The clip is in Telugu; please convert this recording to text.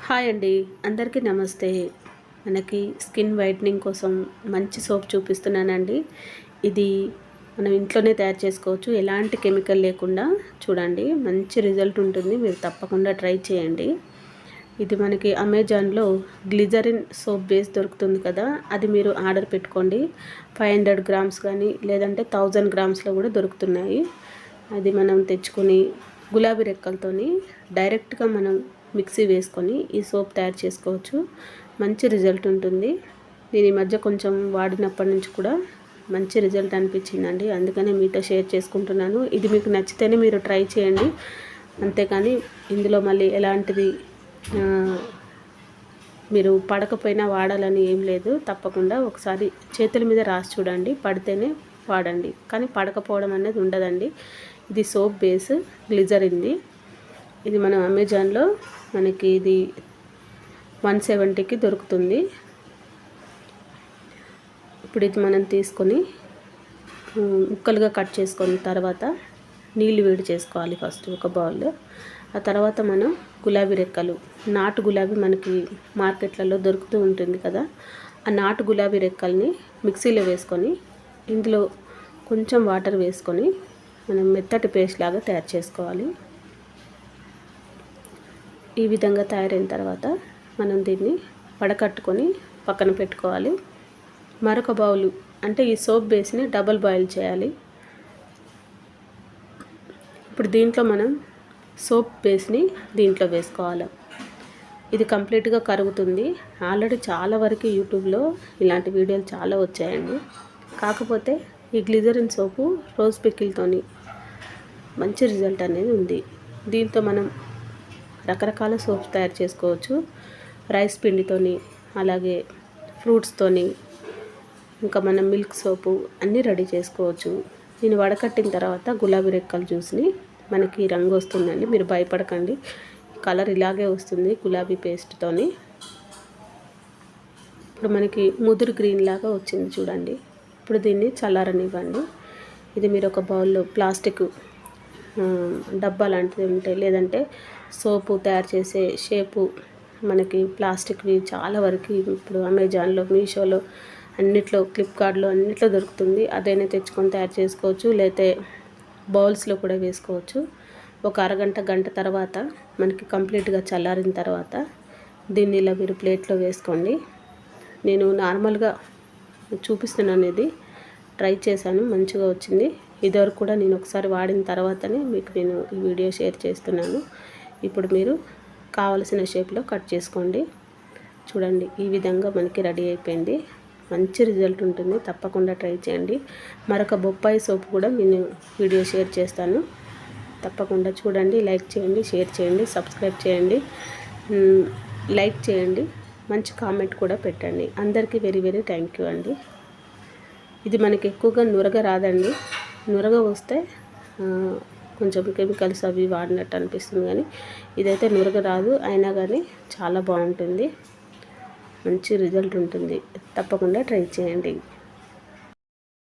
హాయ్ అండి, అందరికీ నమస్తే. మనకి స్కిన్ వైట్నింగ్ కోసం మంచి సోప్ చూపిస్తున్నానండి. ఇది మనం ఇంట్లోనే తయారు చేసుకోవచ్చు, ఎలాంటి కెమికల్ లేకుండా. చూడండి, మంచి రిజల్ట్ ఉంటుంది, మీరు తప్పకుండా ట్రై చేయండి. ఇది మనకి అమెజాన్లో గ్లిజరిన్ సోప్ బేస్ దొరుకుతుంది కదా, అది మీరు ఆర్డర్ పెట్టుకోండి. 500 గ్రామ్స్ కానీ లేదంటే 1000 గ్రామ్స్లో కూడా దొరుకుతున్నాయి. అది మనం తెచ్చుకొని గులాబీ రెక్కలతోని డైరెక్ట్గా మనం మిక్సీ వేసుకొని ఈ సోప్ తయారు చేసుకోవచ్చు. మంచి రిజల్ట్ ఉంటుంది. నేను ఈ మధ్య కొంచెం వాడినప్పటి నుంచి కూడా మంచి రిజల్ట్ అనిపించిందండి, అందుకనే మీతో షేర్ చేసుకుంటున్నాను. ఇది మీకు నచ్చితేనే మీరు ట్రై చేయండి, అంతేకాని ఇందులో మళ్ళీ ఎలాంటిది మీరు పడకపోయినా వాడాలని ఏం లేదు. తప్పకుండా ఒకసారి చేతుల మీద రాసి చూడండి, పడితేనే వాడండి, కానీ పడకపోవడం అనేది ఉండదండి. ఇది సోప్ బేస్ గ్లిజరింది. ఇది మనం అమెజాన్లో మనకి ఇది 170కి దొరుకుతుంది. ఇప్పుడు ఇది మనం తీసుకొని ముక్కలుగా కట్ చేసుకొని తర్వాత నీళ్ళు వేడి చేసుకోవాలి ఫస్ట్ ఒక బౌల్లో. ఆ తర్వాత మనం గులాబీ రెక్కలు, నాటు గులాబీ మనకి మార్కెట్లలో దొరుకుతూ ఉంటుంది కదా, ఆ నాటు గులాబీ రెక్కల్ని మిక్సీలో వేసుకొని ఇందులో కొంచెం వాటర్ వేసుకొని మనం మెత్తటి పేస్ట్ లాగా తయారు చేసుకోవాలి. ఈ విధంగా తయారైన తర్వాత మనం దీన్ని వడకట్టుకొని పక్కన పెట్టుకోవాలి. మరొక బౌలు, అంటే ఈ సోప్ బేస్ని డబుల్ బాయిల్ చేయాలి. ఇప్పుడు దీంట్లో మనం సోప్ బేస్ని దీంట్లో వేసుకోవాలి. ఇది కంప్లీట్గా కరుగుతుంది. ఆల్రెడీ చాలా వరకు యూట్యూబ్లో ఇలాంటి వీడియోలు చాలా వచ్చాయండి. కాకపోతే ఈ గ్లిజరిన్ సోపు రోజ్ పికిల్తోని మంచి రిజల్ట్ అనేది ఉంది. దీంతో మనం రకరకాల సోప్స్ తయారు చేసుకోవచ్చు. రైస్ పిండితోని, అలాగే ఫ్రూట్స్తోని, ఇంకా మనం మిల్క్ సోపు అన్నీ రెడీ చేసుకోవచ్చు. దీన్ని వడకట్టిన తర్వాత గులాబీ రెక్కల జ్యూస్ని మనకి రంగు వస్తుందండి, మీరు భయపడకండి, కలర్ ఇలాగే వస్తుంది గులాబీ పేస్ట్తోని. ఇప్పుడు మనకి ముదురు గ్రీన్ లాగా వచ్చింది చూడండి. ఇప్పుడు దీన్ని చల్లారనివ్వండి. ఇది మీరు ఒక బౌల్లో ప్లాస్టిక్ డబ్బా లాంటిది ఉంటాయి, లేదంటే సోపు తయారు చేసే షేపు మనకి ప్లాస్టిక్వి చాలా వరకు ఇప్పుడు అమెజాన్లో, మీషోలో, అన్నిట్లో, ఫ్లిప్కార్ట్లో అన్నిట్లో దొరుకుతుంది. అదైనా తెచ్చుకొని తయారు చేసుకోవచ్చు, లేకపోతే బౌల్స్లో కూడా వేసుకోవచ్చు. ఒక అరగంట గంట తర్వాత మనకి కంప్లీట్గా చల్లారిన తర్వాత దీన్ని ఇలా మీరు ప్లేట్లో వేసుకోండి. నేను నార్మల్గా చూపిస్తున్నాను, ఇది ట్రై చేశాను, మంచిగా వచ్చింది. ఇదివరకు కూడా నేను ఒకసారి వాడిన తర్వాతనే మీకు నేను ఈ వీడియో షేర్ చేస్తున్నాను. ఇప్పుడు మీరు కావలసిన షేప్లో కట్ చేసుకోండి. చూడండి, ఈ విధంగా మనకి రెడీ అయిపోయింది. మంచి రిజల్ట్ ఉంటుంది, తప్పకుండా ట్రై చేయండి. మరొక బొప్పాయి సోప్ కూడా నేను వీడియో షేర్ చేస్తాను, తప్పకుండా చూడండి. లైక్ చేయండి, షేర్ చేయండి, సబ్స్క్రైబ్ చేయండి, లైక్ చేయండి, మంచి కామెంట్ కూడా పెట్టండి. అందరికీ వెరీ వెరీ థ్యాంక్ యూ అండి. ఇది మనకి ఎక్కువగా నురగ రాదండి, నురగ వస్తే కొంచెం కెమికల్స్ అవి వాడినట్టు అనిపిస్తుంది, కానీ ఇదైతే నురగ రాదు. అయినా కానీ చాలా బాగుంటుంది, మంచి రిజల్ట్ ఉంటుంది. తప్పకుండా ట్రై చేయండి.